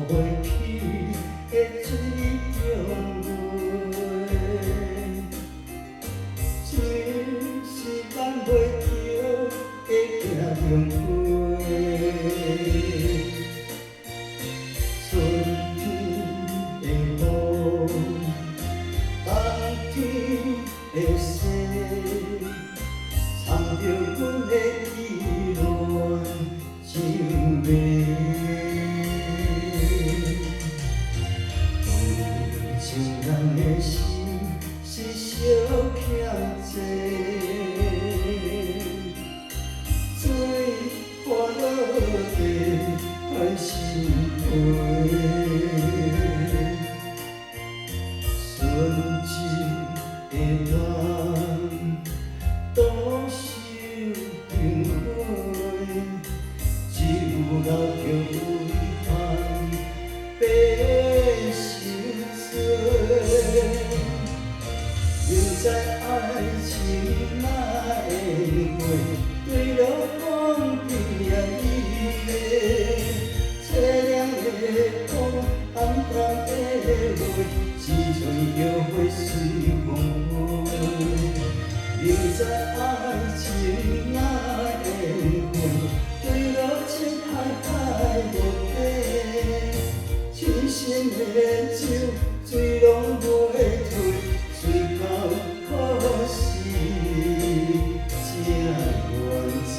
袂起的水中月，水是放袂着的行龙花。春天的雨，冬天的雪，藏着阮的依恋情迷。有情人的心是小欠债，水泼落地害心灰。顺境的人多受情花，只有留着遗憾白心碎。明知爱情哪会过，对了讲甜蜜的，凄凉的风，暗淡的泪，只剩摇花随风飞。明知爱情哪会过，对了情海无底，深深的酒，水拢袂退。水到可是正缘切。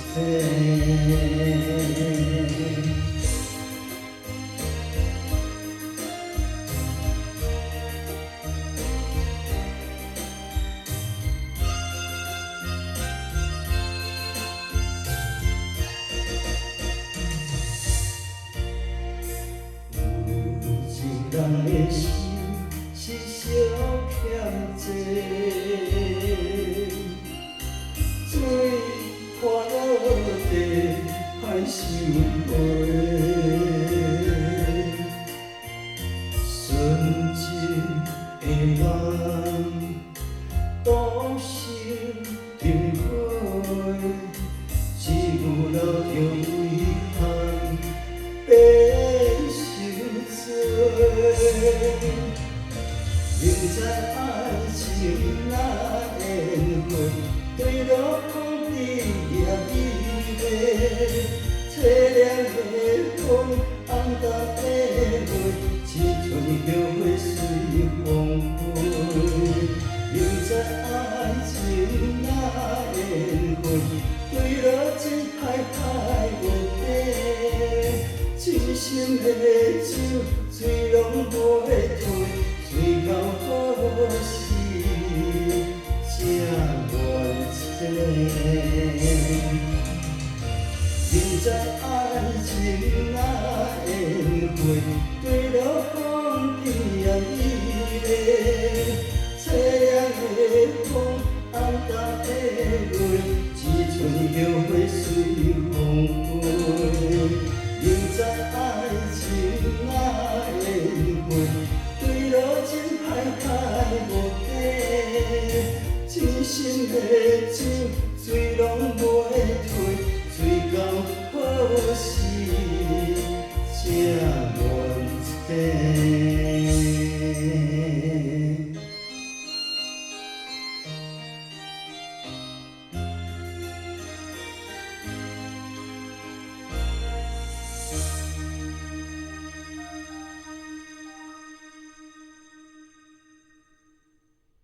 有情人的心是小欠债，水泼落地害心灰。纯情的人多受情花，只有留着遗憾白心碎。明知爱情哪会过，对了讲甜蜜的，凄凉的风，暗淡的泪，只剩摇花随风飞。明知爱情哪会过，对了情海无底，深深的酒，水拢袂退。水到可是正缘切。明知爱情哪会过，对了讲甜蜜的，凄凉的风，暗淡的泪，只剩摇花随风飞。明知爱情哪会过，对了情海无底，深深的酒，水拢袂退，水到可是